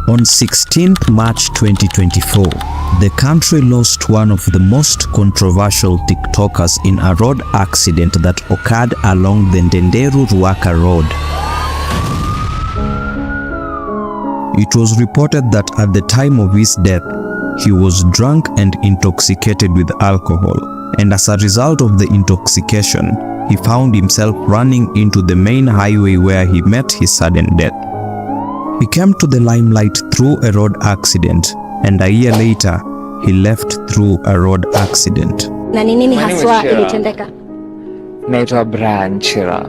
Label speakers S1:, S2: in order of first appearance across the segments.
S1: On 16th March 2024, the country lost one of the most controversial TikTokers in a road accident that occurred along the Ndenderu-Ruaka Road. It was reported that at the time of his death, he was drunk and intoxicated with alcohol, and as a result of the intoxication, he found himself running into the main highway where he met his sudden death. He came to the limelight through a road accident, and a year later, he left through a road accident.
S2: Na nini haswa ilitendeka?
S3: Naitwa Brian Chira.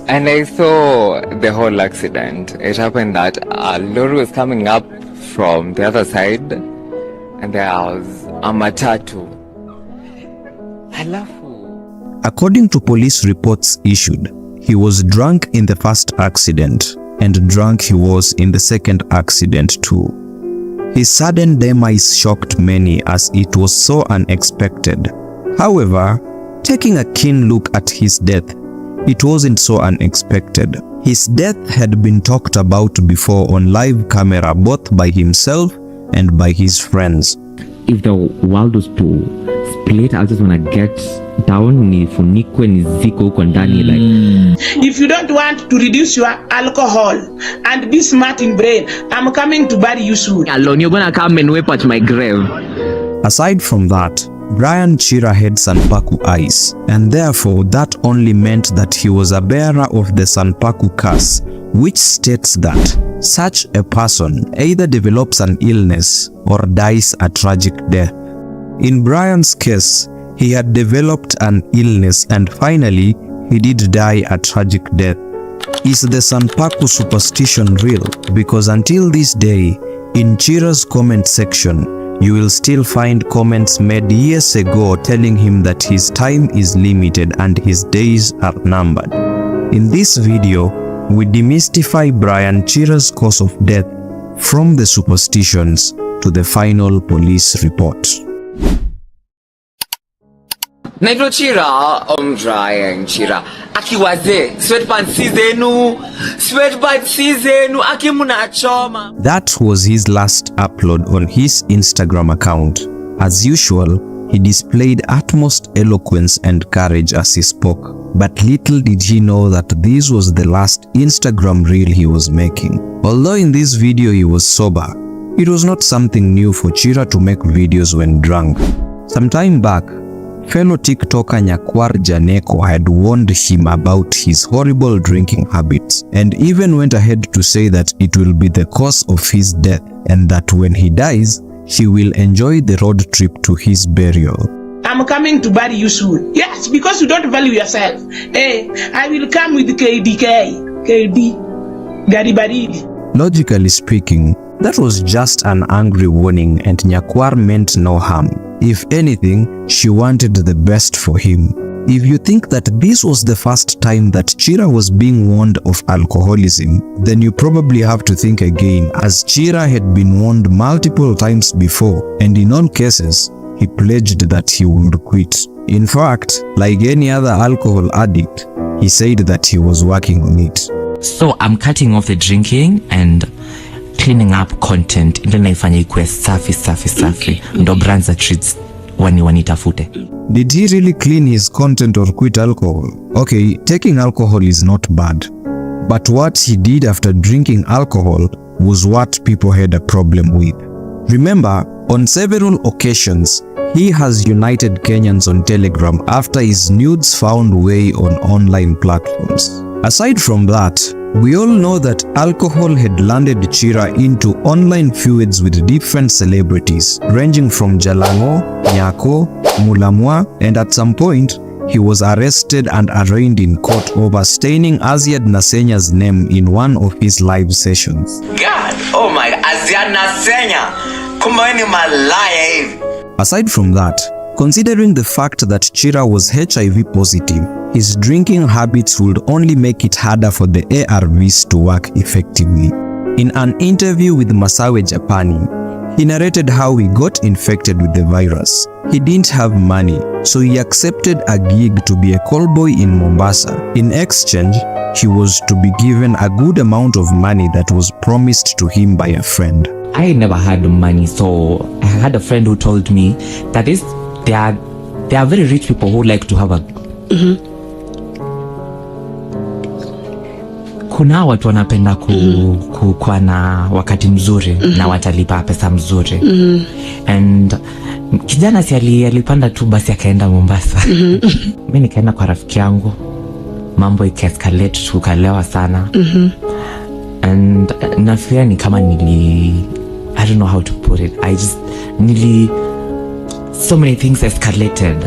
S3: And I saw the whole accident. It happened that a lorry was coming up from the other side, and there was a matatu.
S1: According to police reports issued, he was drunk in the first accident, and drunk he was in the second accident too. His sudden demise shocked many as it was so unexpected. However, taking a keen look at his death, it wasn't so unexpected. His death had been talked about before on live camera, both by himself and by his friends.
S4: If the world was to split, I just want to get down, nifunikwe niziko huko ndani like.
S5: If you don't want to reduce your alcohol and be smart in brain, I'm coming to bury you soon.
S4: Alone, you're gonna come and weep at my grave.
S1: Aside from that, Brian Chira had Sanpaku eyes, and therefore that only meant that he was a bearer of the Sanpaku curse, which states that such a person either develops an illness or dies a tragic death. In Brian's case, he had developed an illness and finally he did die a tragic death. Is the Sanpaku superstition real? Because until this day, in Chira's comment section, you will still find comments made years ago telling him that his time is limited and his days are numbered. In this video, we demystify Brian Chira's cause of death from the superstitions to the final police report.
S3: Naitwa Chira, Brian Chira. Akiwaze, sweatpants zenu, aki munachoma.
S1: That was his last upload on his Instagram account. As usual, he displayed utmost eloquence and courage as he spoke. But little did he know that this was the last Instagram reel he was making. Although in this video he was sober, it was not something new for Chira to make videos when drunk. Some time back, fellow TikToker Nyakwar Janeko had warned him about his horrible drinking habits and even went ahead to say that it will be the cause of his death and that when he dies, he will enjoy the road trip to his burial.
S5: I'm coming to bury you soon. Yes, because you don't value yourself. Hey, I will come with KD, Garibari.
S1: Logically speaking, that was just an angry warning and Nyakwar meant no harm. If anything, she wanted the best for him. If you think that this was the first time that Chira was being warned of alcoholism, then you probably have to think again, as Chira had been warned multiple times before, and in all cases, he pledged that he would quit. In fact, like any other alcohol addict, he said that he was working on it.
S4: So I'm cutting off the drinking and cleaning up content ndio naifanya ikuwe safi ndo brands za treats wanitafute.
S1: Did he really clean his content or quit alcohol? Okay, taking alcohol is not bad, but what he did after drinking alcohol was what people had a problem with. Remember, on several occasions, he has united Kenyans on Telegram after his nudes found way on online platforms. Aside from that, we all know that alcohol had landed Chira into online feuds with different celebrities, ranging from Jalango, Nyako, Mulamwa, and at some point, he was arrested and arraigned in court over staining Aziad Nasenya's name in one of his live sessions.
S6: God, oh my, Aziad Nasenya, kumbe ni malaya hivi.
S1: Aside from that, considering the fact that Chira was HIV positive, his drinking habits would only make it harder for the ARVs to work effectively. In an interview with Masawe Japani, He narrated how he got infected with the virus. He didn't have money, so he accepted a gig to be a callboy in Mombasa. In exchange, he was to be given a good amount of money that was promised to him by a friend.
S4: I never had money, so I had a friend who told me that there are very rich people who like to have a kuna watu wanapenda kuwa na wakati mzuri na watalipa pesa mzuri. And kijana si alipanda tu basi akaenda Mombasa. Mimi nikaenda kwa rafiki yangu, mambo ika-escalate, tukalewa sana. And nafikiria ni kama I don't know how to put it. So many things escalated.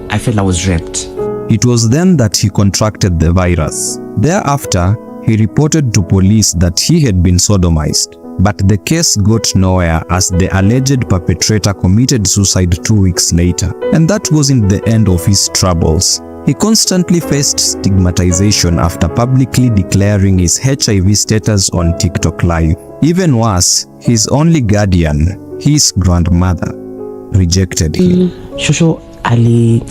S4: I felt I was raped.
S1: It was then that he contracted the virus. Thereafter, he reported to police that he had been sodomized. But the case got nowhere as the alleged perpetrator committed suicide 2 weeks later. And that wasn't the end of his troubles. He constantly faced stigmatization after publicly declaring his HIV status on TikTok Live. Even worse, his only guardian, his grandmother, rejected him.
S4: Shosho ali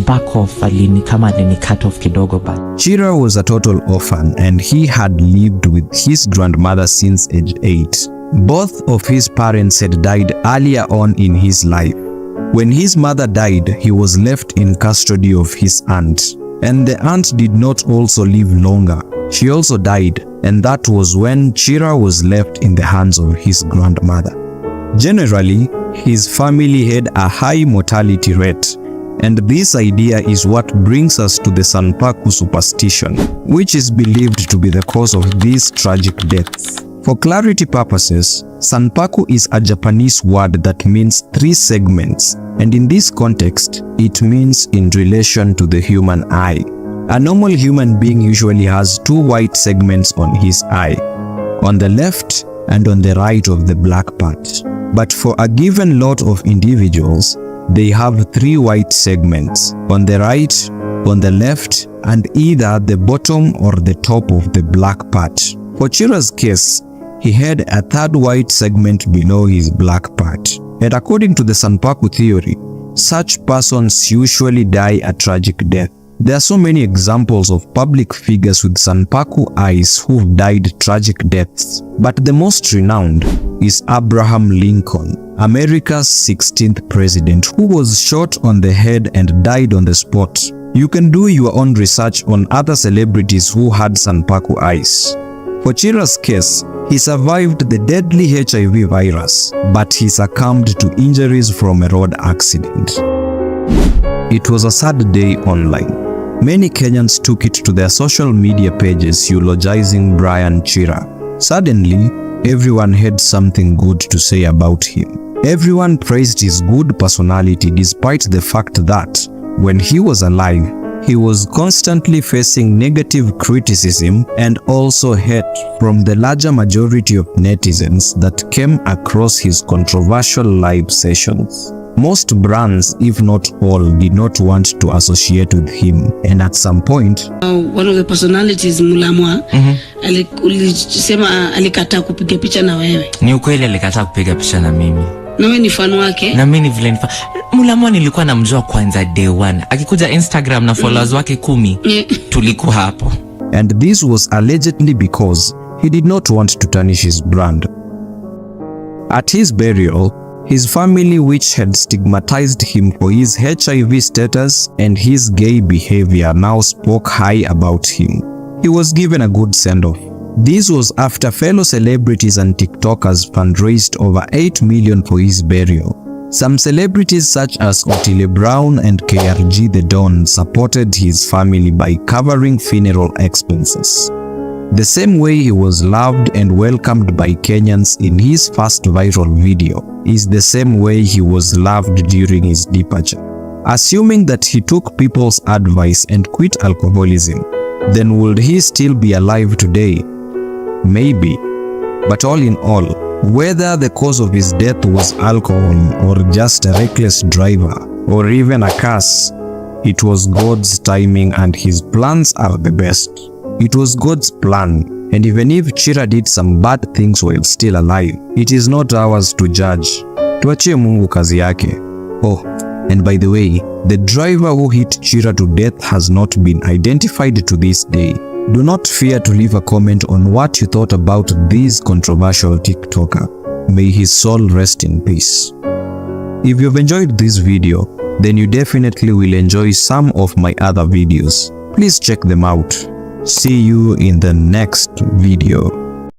S4: back off, ni kama alini cut off kidogo ba.
S1: Chira was a total orphan and he had lived with his grandmother since age 8. Both of his parents had died earlier on in his life. When his mother died, he was left in custody of his aunt. And the aunt did not also live longer. She also died, and that was when Chira was left in the hands of his grandmother. Generally, his family had a high mortality rate. And this idea is what brings us to the Sanpaku superstition, which is believed to be the cause of these tragic deaths. For clarity purposes, Sanpaku is a Japanese word that means 3 segments, and in this context, it means in relation to the human eye. A normal human being usually has 2 white segments on his eye, on the left and on the right of the black part. But for a given lot of individuals, they have 3 white segments, on the right, on the left, and either the bottom or the top of the black part. For Chira's case, he had a 3rd white segment below his black part. And according to the Sanpaku theory, such persons usually die a tragic death. There are so many examples of public figures with Sanpaku eyes who've died tragic deaths, but the most renowned is Abraham Lincoln, America's 16th president, who was shot on the head and died on the spot. You can do your own research on other celebrities who had Sanpaku eyes. For Chira's case, he survived the deadly HIV virus, but he succumbed to injuries from a road accident. It was a sad day online. Many Kenyans took it to their social media pages eulogizing Brian Chira. Suddenly, everyone had something good to say about him. Everyone praised his good personality despite the fact that, when he was alive, he was constantly facing negative criticism and also hate from the larger majority of netizens that came across his controversial live sessions. Most brands, if not all, did not want to associate with him, and at some point,
S5: one of the personalities Mulamwa ulisema alikataa kupiga picha na wewe.
S4: Ni ukweli alikataa kupiga picha na mimi.
S5: Na wewe ni fan wake?
S4: Na mimi ni vile nifa. Mulamwa nilikuwa namjua kwanza day 1. Akikuja Instagram na followers wake 10, tulikuwa hapo.
S1: And this was allegedly because he did not want to tarnish his brand. At his burial, his family, which had stigmatized him for his HIV status and his gay behavior, now spoke high about him. He was given a good send-off. This was after fellow celebrities and TikTokers fundraised over 8 million for his burial. Some celebrities such as Otile Brown and KRG The Don supported his family by covering funeral expenses. The same way he was loved and welcomed by Kenyans in his first viral video is the same way he was loved during his departure. Assuming that he took people's advice and quit alcoholism, then would he still be alive today? Maybe. But all in all, whether the cause of his death was alcohol or just a reckless driver or even a curse, it was God's timing and his plans are the best. It was God's plan, And even if Chira did some bad things while still alive, it is not ours to judge. Tuachie Mungu kazi yake. Oh, and by the way, the driver who hit Chira to death has not been identified to this day. Do not fear to leave a comment on what you thought about this controversial TikToker. May his soul rest in peace. If you've enjoyed this video, then you definitely will enjoy some of my other videos. Please check them out. See you in the next video.